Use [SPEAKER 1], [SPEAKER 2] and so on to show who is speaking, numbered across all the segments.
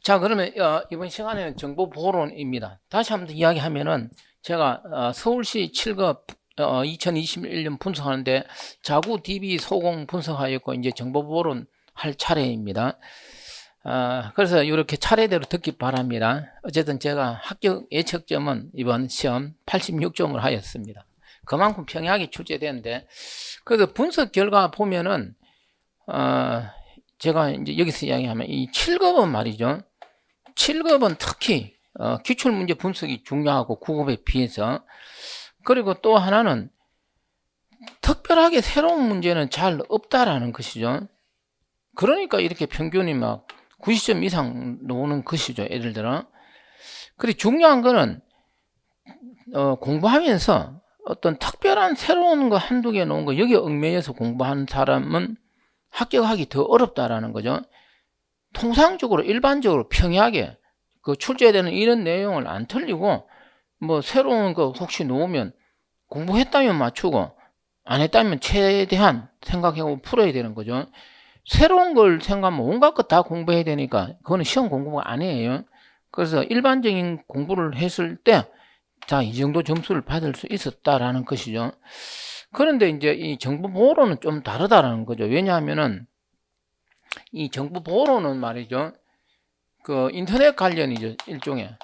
[SPEAKER 1] 자, 그러면 이번 시간에는 정보보호론입니다. 다시 한번 이야기하면은 제가 서울시 7급 2021년 분석하는데 자구 DB 소공 분석하였고 이제 정보보호론 할 차례입니다. 그래서 이렇게 차례대로 듣기 바랍니다. 어쨌든 제가 합격 예측점은 이번 시험 86점을 하였습니다. 그만큼 평이하게 출제되는데 그래서 분석 결과 보면은 제가 이제 여기서 이야기하면 이 7급은 말이죠. 7급은 특히 기출문제 분석이 중요하고 9급에 비해서, 그리고 또 하나는 특별하게 새로운 문제는 잘 없다라는 것이죠. 그러니까 이렇게 평균이 막 90점 이상 나오는 것이죠. 예를 들어. 그리고 중요한 거는 공부하면서 어떤 특별한 새로운 거 한두 개 놓은 거 여기에 얽매여서 공부하는 사람은 합격하기 더 어렵다라는 거죠. 통상적으로 일반적으로 평이하게 그 출제되는 이런 내용을 안 틀리고 뭐 새로운 거 혹시 놓으면 공부했다면 맞추고 안 했다면 최대한 생각하고 풀어야 되는 거죠. 새로운 걸 생각하면 온갖 것 다 공부해야 되니까 그거는 시험 공부가 아니에요. 그래서 일반적인 공부를 했을 때 자, 이 정도 점수를 받을 수 있었다라는 것이죠. 그런데 이제 이 정보보호로는 좀 다르다라는 거죠. 왜냐하면은 이 정보보호로는 말이죠. 그 인터넷 관련이죠. 일종의.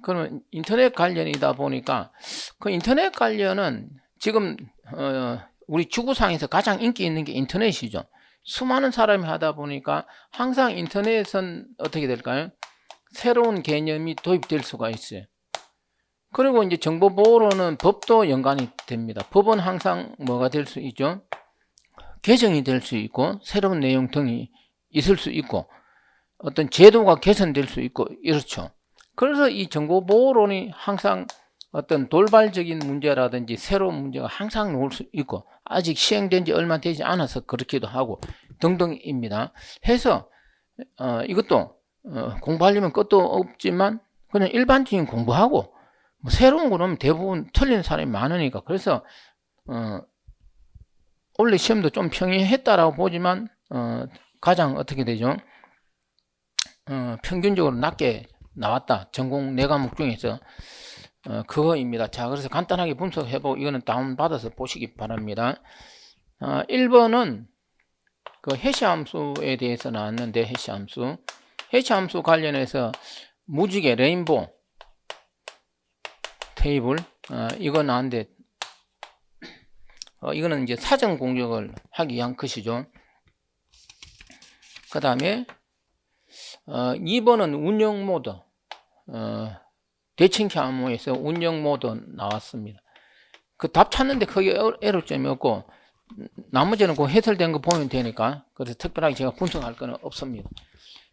[SPEAKER 1] 그러면 인터넷 관련이다 보니까 그 인터넷 관련은 지금 우리 지구상에서 가장 인기 있는 게 인터넷이죠. 수많은 사람이 하다 보니까 항상 인터넷은 어떻게 될까요? 새로운 개념이 도입될 수가 있어요. 그리고 이제 정보보호로는 법도 연관이 됩니다. 법은 항상 뭐가 될 수 있죠? 개정이 될 수 있고 새로운 내용 등이 있을 수 있고 어떤 제도가 개선될 수 있고 이렇죠. 그래서 이 정보보호론이 항상 어떤 돌발적인 문제라든지 새로운 문제가 항상 나올 수 있고 아직 시행된 지 얼마 되지 않아서 그렇기도 하고 등등입니다. 해서 이것도 공부하려면 끝도 없지만 그냥 일반적인 공부하고 뭐 새로운 거는 대부분 틀리는 사람이 많으니까 그래서 원래 시험도 좀 평이했다라고 보지만 가장 어떻게 되죠? 평균적으로 낮게 나왔다. 전공 4과목 중에서 그거입니다. 자, 그래서 간단하게 분석해보고 이거는 다운받아서 보시기 바랍니다. 1번은 그 해시함수에 대해서 나왔는데 해시함수 관련해서 무지개 레인보우 테이블 이거 나왔는데 이거는 이제 사전 공격을 하기 위한 것이죠. 그 다음에 2번은 운영 모드 대칭키 암호에서 운영 모드 나왔습니다. 그 답 찾는데 크게 에러점이 없고 나머지는 그 해설된 거 보면 되니까 그래서 특별하게 제가 분석할 거는 없습니다.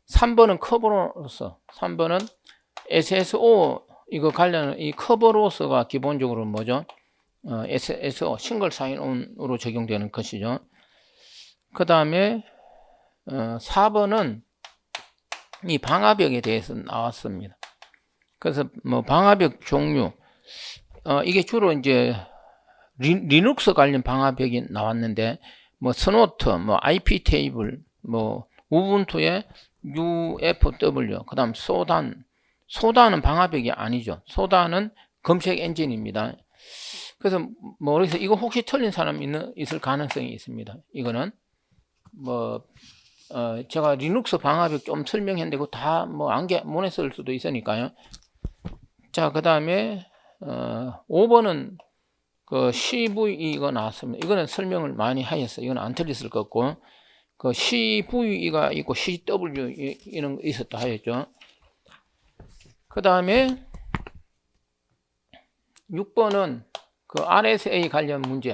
[SPEAKER 1] 3번은 커버로서 3번은 SSO 이거 관련 이 커버로서가 기본적으로 뭐죠? SSO 싱글 사인온으로 적용되는 것이죠. 그 다음에 4번은 이 방화벽에 대해서 나왔습니다. 그래서 뭐 방화벽 종류 이게 주로 이제 리눅스 관련 방화벽이 나왔는데 뭐 스노트, 뭐 IP 테이블, 뭐 우분투의 UFW, 그다음 소단은 방화벽이 아니죠. 소단은 검색 엔진입니다. 그래서 모르겠어요. 이거 혹시 틀린 사람 있을 가능성이 있습니다. 이거는 뭐 제가 리눅스 방화벽 좀 설명했는데 그거 다 뭐 못 했을 수도 있으니까요. 자, 그 다음에 5번은 그 CVE가 나왔습니다. 이거는 설명을 많이 하였어요. 이건 안 틀렸을 것 같고 그 CVE가 있고 CW 이런 거 있었다 하였죠. 그 다음에 6번은 그 RSA 관련 문제.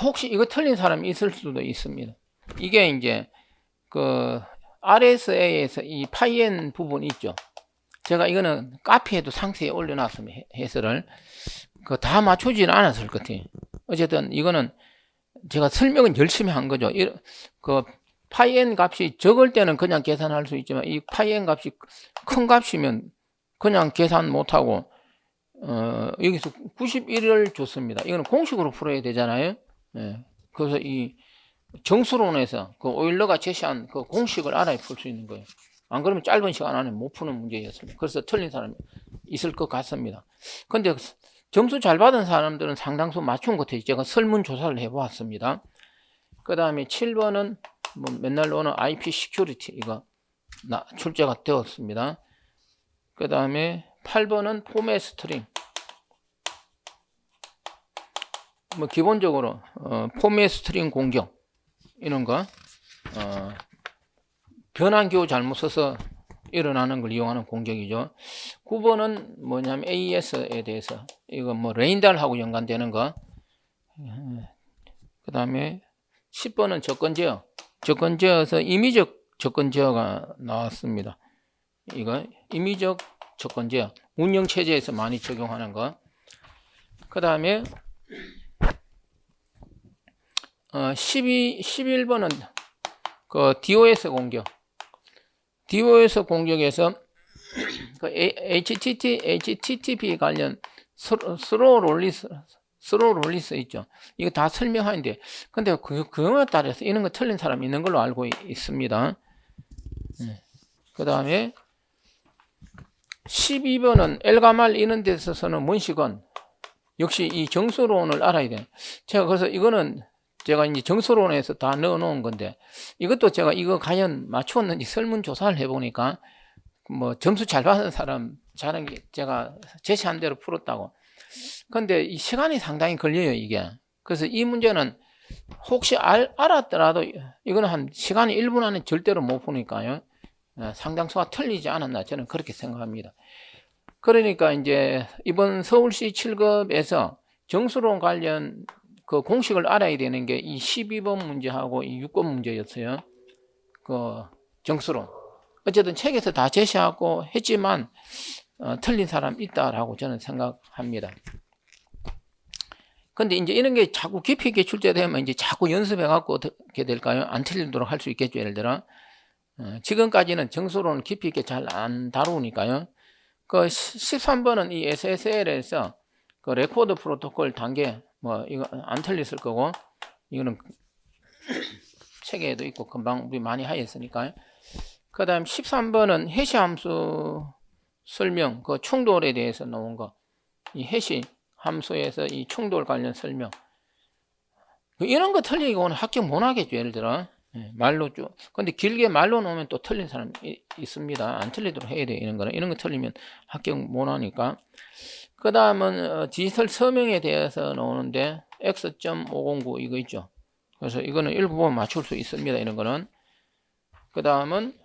[SPEAKER 1] 혹시 이거 틀린 사람이 있을 수도 있습니다. 이게 이제 그 RSA에서 이 파이엔 부분 있죠. 제가 이거는 카페에도 상세히 올려놨습니다. 해설을. 그 다 맞추지는 않았을 것 같아요. 어쨌든 이거는 제가 설명은 열심히 한 거죠. 그 파이엔 값이 적을 때는 그냥 계산할 수 있지만 이 파이엔 값이 큰 값이면 그냥 계산 못하고 여기서 91을 줬습니다. 이거는 공식으로 풀어야 되잖아요. 예. 그래서 이 정수론에서 그 오일러가 제시한 그 공식을 알아야 풀 수 있는 거예요. 안 그러면 짧은 시간 안에 못 푸는 문제였습니다. 그래서 틀린 사람이 있을 것 같습니다. 근데 점수 잘 받은 사람들은 상당수 맞춘 것 같아요. 제가 설문조사를 해보았습니다. 그 다음에 7번은 뭐 맨날 오는 IP 시큐리티 이거 출제가 되었습니다. 그 다음에 8번은 포맷 스트링. 뭐 기본적으로 포맷 스트링 공격 이런 거 변환기호 잘못 써서 일어나는 걸 이용하는 공격이죠. 9번은 뭐냐면 AES에 대해서 이거 뭐 레인달하고 연관되는 거. 그 다음에 10번은 접근 제어. 접근 제어에서 임의적 접근 제어가 나왔습니다. 이거 임의적 접근 제어. 운영 체제에서 많이 적용하는 거. 그 다음에 11번은 그 DOS 공격. DOS 공격에서 그 HTTP 관련 스로우 롤리스 있죠. 이거 다 설명하는데, 근데 그거에 따라서 이런 거 틀린 사람이 있는 걸로 알고 있습니다. 그 다음에 12번은 엘가말 이런 데 있어서는 문식은 역시 이 정수론을 알아야 돼요. 제가 그래서 이거는 제가 이제 정수론에서 다 넣어 놓은 건데, 이것도 제가 이거 과연 맞추었는지 설문조사를 해보니까 뭐 점수 잘 받은 사람 잘한 게 제가 제시한 대로 풀었다고. 근데 이 시간이 상당히 걸려요, 이게. 그래서 이 문제는 혹시 알았더라도 이거는 한 시간이 1분 안에 절대로 못 푸니까요. 상당수가 틀리지 않았나 저는 그렇게 생각합니다. 그러니까 이제 이번 서울시 7급에서 정수론 관련 그 공식을 알아야 되는 게 이 12번 문제하고 이 6번 문제였어요. 그 정수론. 어쨌든 책에서 다 제시하고 했지만 틀린 사람 있다라고 저는 생각합니다. 근데 이제 이런 게 자꾸 깊이 있게 출제되면 이제 자꾸 연습해 갖고 어떻게 될까요? 안 틀리도록 할 수 있겠죠. 예를 들어 지금까지는 정수론을 깊이 있게 잘 안 다루니까요. 그 13번은 이 SSL에서 그 레코드 프로토콜 단계 뭐 이거 안 틀렸을 거고, 이거는 책에도 있고 금방 우리 많이 하였으니까요. 그 다음 13번은 해시 함수 설명, 그 충돌에 대해서 나온 거. 이 해시 함수에서 이 충돌 관련 설명. 이런 거 틀리고는 합격 못 하겠죠. 예를 들어. 말로 쭉. 근데 길게 말로 놓으면 또 틀린 사람이 있습니다. 안 틀리도록 해야 돼요. 이런 거는. 이런 거 틀리면 합격 못 하니까. 그 다음은 디지털 서명에 대해서 나오는데 X.509 이거 있죠. 그래서 이거는 읽어보면 맞출 수 있습니다. 이런 거는. 그 다음은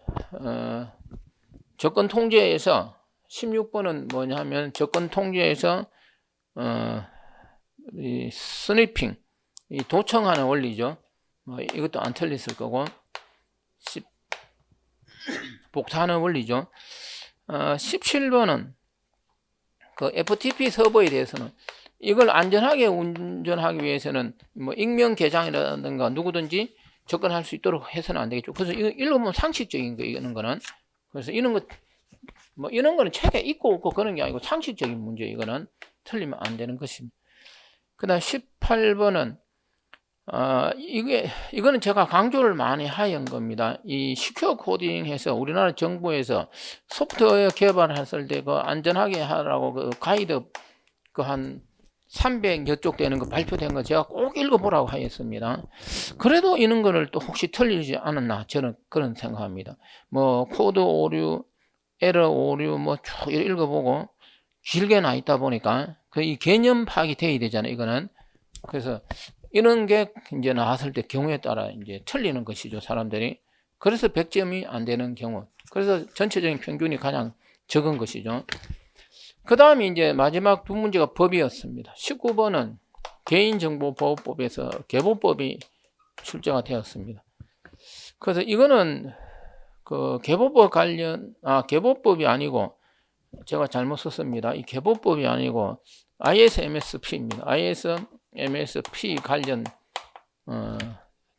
[SPEAKER 1] 접근 통제에서 16번은 뭐냐 하면 접근 통제에서 이 스니핑, 이 도청하는 원리죠. 이것도 안 틀렸을 거고, 복사하는 원리죠. 17번은 그 FTP 서버에 대해서는 이걸 안전하게 운전하기 위해서는 뭐 익명 계정이라든가 누구든지 접근할 수 있도록 해서는 안 되겠죠. 그래서 이거 읽어보면 상식적인 거, 이런 거는. 그래서 이런 거, 뭐 이런 거는 책에 있고 없고 그런 게 아니고 상식적인 문제, 이거는 틀리면 안 되는 것입니다. 그 다음 18번은, 이거는 제가 강조를 많이 하연 겁니다. 이 시큐어 코딩 해서 우리나라 정부에서 소프트웨어 개발했을 때 그 안전하게 하라고 그 가이드 그 한 300여 쪽 되는 거 발표된 거 제가 꼭 읽어보라고 하였습니다. 그래도 이런 거를 또 혹시 틀리지 않았나 저는 그런 생각합니다. 뭐 코드 오류, 에러 오류 뭐 쭉 읽어보고 길게 나 있다 보니까 그 이 개념 파악이 돼야 되잖아요. 이거는. 그래서 이런 게 이제 나왔을 때 경우에 따라 이제 틀리는 것이죠, 사람들이. 그래서 100점이 안 되는 경우. 그래서 전체적인 평균이 가장 적은 것이죠. 그 다음에 이제 마지막 두 문제가 법이었습니다. 19번은 개인정보보호법에서 개보법이 출제가 되었습니다. 그래서 이거는 그 개보법 관련, 개보법이 아니고 제가 잘못 썼습니다. 이 개보법이 아니고 ISMSP입니다. ISMSP 관련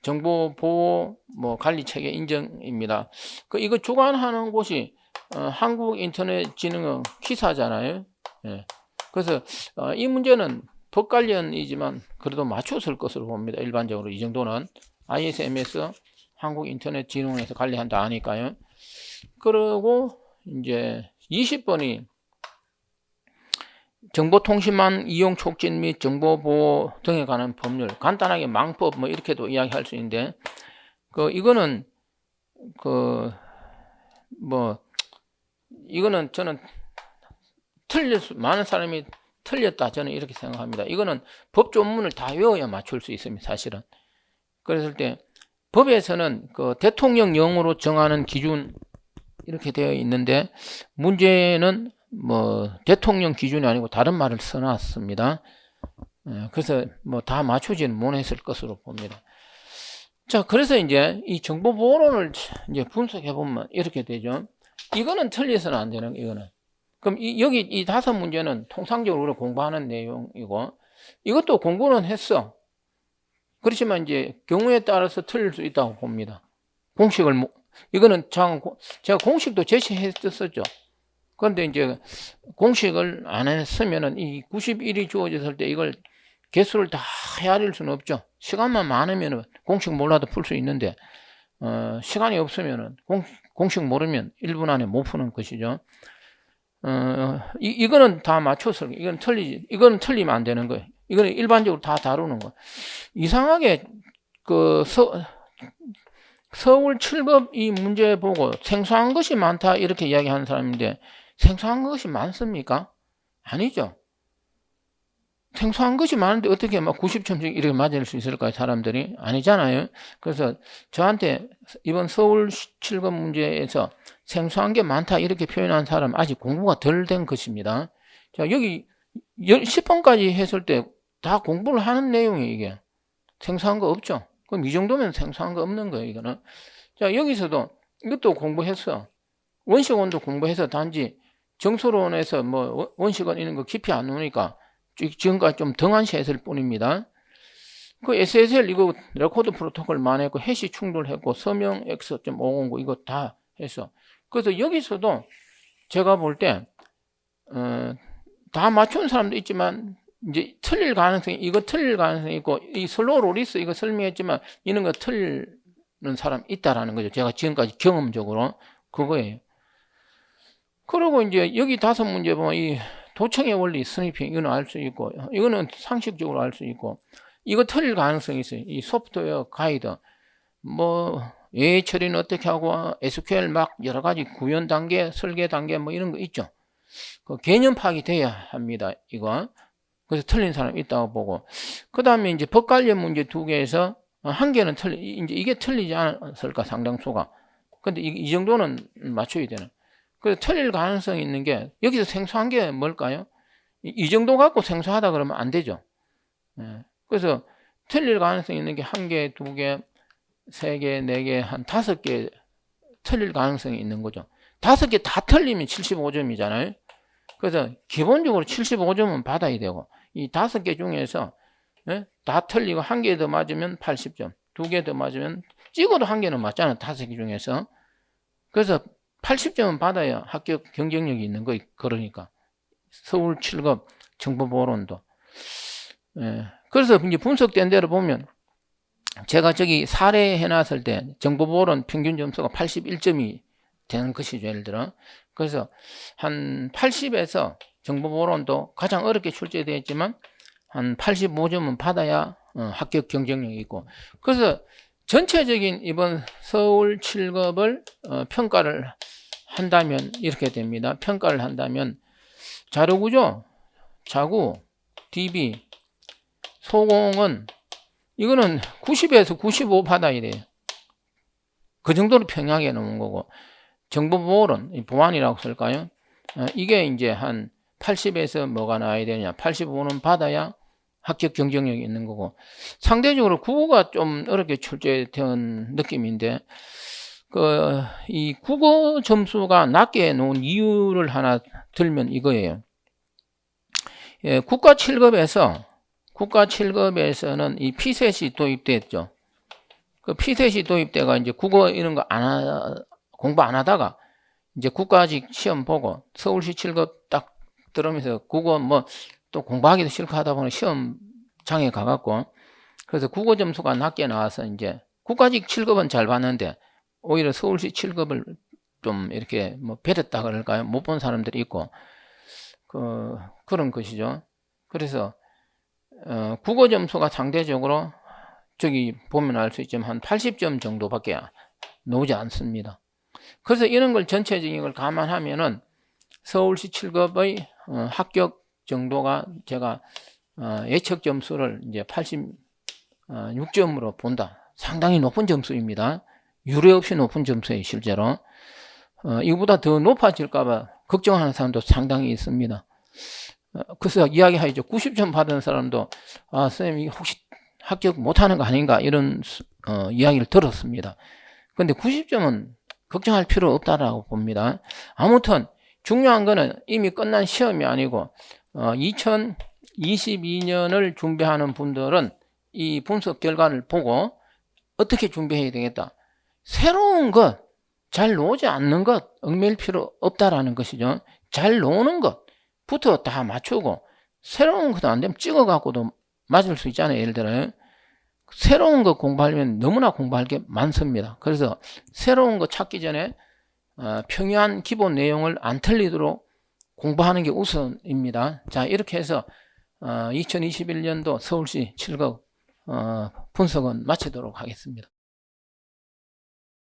[SPEAKER 1] 정보보호 뭐 관리체계 인정입니다. 이거 주관하는 곳이 한국인터넷진흥원 키사잖아요. 예. 그래서 이 문제는 법 관련이지만 그래도 맞췄을 것으로 봅니다. 일반적으로 이 정도는 ISMS 한국인터넷진흥원에서 관리한다 하니까요. 그리고 이제 20번이 정보통신망 이용 촉진 및 정보보호 등에 관한 법률, 간단하게 망법 뭐 이렇게도 이야기할 수 있는데, 이거는 이거는 저는 많은 사람이 틀렸다, 저는 이렇게 생각합니다. 이거는 법 조문을 다 외워야 맞출 수 있습니다, 사실은. 그랬을 때 법에서는 대통령령으로 정하는 기준 이렇게 되어 있는데, 문제는 대통령 기준이 아니고 다른 말을 써놨습니다. 그래서 다 맞추지는 못했을 것으로 봅니다. 자, 그래서 이제 이 정보보호론을 이제 분석해 보면 이렇게 되죠. 이거는 틀려서는 안 되는, 이거는. 그럼 여기 이 5문제는 통상적으로 우리가 공부하는 내용이고, 이것도 공부는 했어. 그렇지만 이제 경우에 따라서 틀릴 수 있다고 봅니다. 이거는 제가 공식도 제시했었죠. 그런데 이제 공식을 안 했으면은 이 91이 주어졌을 때 이걸 개수를 다 헤아릴 수는 없죠. 시간만 많으면 공식 몰라도 풀 수 있는데, 시간이 없으면은 공식 모르면 1분 안에 못 푸는 것이죠. 이거는 다 맞춰서, 이거는 틀리면 안 되는 거예요. 이거는 일반적으로 다 다루는 거. 이상하게, 서울 7급 이 문제 보고 생소한 것이 많다 이렇게 이야기하는 사람인데, 생소한 것이 많습니까? 아니죠. 생소한 것이 많은데 어떻게 막 90점씩 이렇게 맞을 수 있을까요, 사람들이? 아니잖아요. 그래서 저한테 이번 서울 7급 문제에서 생소한 게 많다 이렇게 표현한 사람 아직 공부가 덜 된 것입니다. 자, 여기 10번까지 했을 때 다 공부를 하는 내용이에요, 이게. 생소한 거 없죠? 그럼 이 정도면 생소한 거 없는 거예요, 이거는. 자, 여기서도 이것도 공부했어. 원시원도 공부해서 단지 정서론에서 원시원 이런 거 깊이 안 오니까 지금까지 좀 등한시했을 뿐입니다. SSL 이거 레코드 프로토콜만 했고, 해시 충돌했고, 서명 X.509 이거 다 했어. 그래서 여기서도 제가 볼 때, 다 맞춘 사람도 있지만, 이제 틀릴 가능성이 있고, 이 슬로우 로리스 이거 설명했지만, 이런 거 틀리는 사람 있다라는 거죠. 제가 지금까지 경험적으로 그거예요. 그리고 이제 여기 5문제 보면 이 도청의 원리, 스니핑, 이거는 알 수 있고, 이거는 상식적으로 알 수 있고, 이거 틀릴 가능성이 있어요. 이 소프트웨어 가이드, 예외 처리는 어떻게 하고, SQL 막 여러 가지 구현 단계, 설계 단계 이런 거 있죠. 개념 파악이 돼야 합니다, 이거. 그래서 틀린 사람이 있다고 보고. 그 다음에 이제 법 관련 문제 2개에서 한 개는 이제 이게 틀리지 않았을까, 상당수가. 근데 이 정도는 맞춰야 되는. 그래서 틀릴 가능성이 있는 게, 여기서 생소한 게 뭘까요? 이 정도 갖고 생소하다 그러면 안 되죠. 그래서 틀릴 가능성이 있는 게 1개, 2개, 3개, 4개, 한 5개 틀릴 가능성이 있는 거죠. 5개 다 틀리면 75점이잖아요. 그래서 기본적으로 75점은 받아야 되고, 이 5개 중에서 다 틀리고 1개 더 맞으면 80점, 2개 더 맞으면, 찍어도 1개는 맞잖아, 5개 중에서. 그래서 80점은 받아야 합격 경쟁력이 있는 거예요. 그러니까 서울 7급 정보보호론도. 그래서 이제 분석된 대로 보면, 제가 저기 사례 해놨을 때 정보보호론 평균 점수가 81점이 되는 것이죠, 예를 들어. 그래서 한 80에서 정보보호론도 가장 어렵게 출제되어 있지만 한 85점은 받아야 합격 경쟁력이 있고. 그래서 전체적인 이번 서울 7급을 평가를 한다면 이렇게 됩니다. 평가를 한다면 자료구조, 자구, DB, 소공은 이거는 90에서 95 받아야 돼요. 그 정도로 평하게 놓은 거고, 정보보호론, 보안이라고 쓸까요? 이게 이제 한 80에서 뭐가 나와야 되냐, 85는 받아야 합격 경쟁력이 있는 거고, 상대적으로 국어가 좀 어렵게 출제된 느낌인데, 이 국어 점수가 낮게 놓은 이유를 하나 들면 이거예요. 국가 7급에서는 이 피셋이 도입됐죠. 그 피셋이 도입돼가 이제 국어 이런 거 공부 안 하다가 이제 국가직 시험 보고 서울시 7급 딱 들으면서 국어 또 공부하기도 싫고 하다 보니 시험장에 가갖고, 그래서 국어 점수가 낮게 나와서 이제 국가직 7급은 잘 봤는데 오히려 서울시 7급을 좀 이렇게 뭐 베렸다 그럴까요? 못 본 사람들이 있고 그런 것이죠. 그래서 국어 점수가 상대적으로 저기 보면 알 수 있지만 한 80점 정도밖에 나오지 않습니다. 그래서 이런 걸 전체적인 걸 감안하면은 서울시 7급의 합격 정도가 제가 예측 점수를 이제 86점으로 본다. 상당히 높은 점수입니다. 유례 없이 높은 점수예요, 실제로. 이보다 더 높아질까봐 걱정하는 사람도 상당히 있습니다. 그래서 이야기하죠. 90점 받은 사람도 선생님이 혹시 합격 못하는 거 아닌가 이런 이야기를 들었습니다. 근데 90점은 걱정할 필요 없다라고 봅니다. 아무튼 중요한 거는 이미 끝난 시험이 아니고 2022년을 준비하는 분들은 이 분석 결과를 보고 어떻게 준비해야 되겠다. 새로운 것, 잘 나오지 않는 것 얽매일 필요 없다라는 것이죠. 잘 나오는 것부터 다 맞추고 새로운 것도 안 되면 찍어갖고도 맞을 수 있잖아요. 예를 들어요. 새로운 거 공부하려면 너무나 공부할 게 많습니다. 그래서 새로운 거 찾기 전에 평이한 기본 내용을 안 틀리도록 공부하는 게 우선입니다. 자, 이렇게 해서 2021년도 서울시 7급 분석은 마치도록 하겠습니다.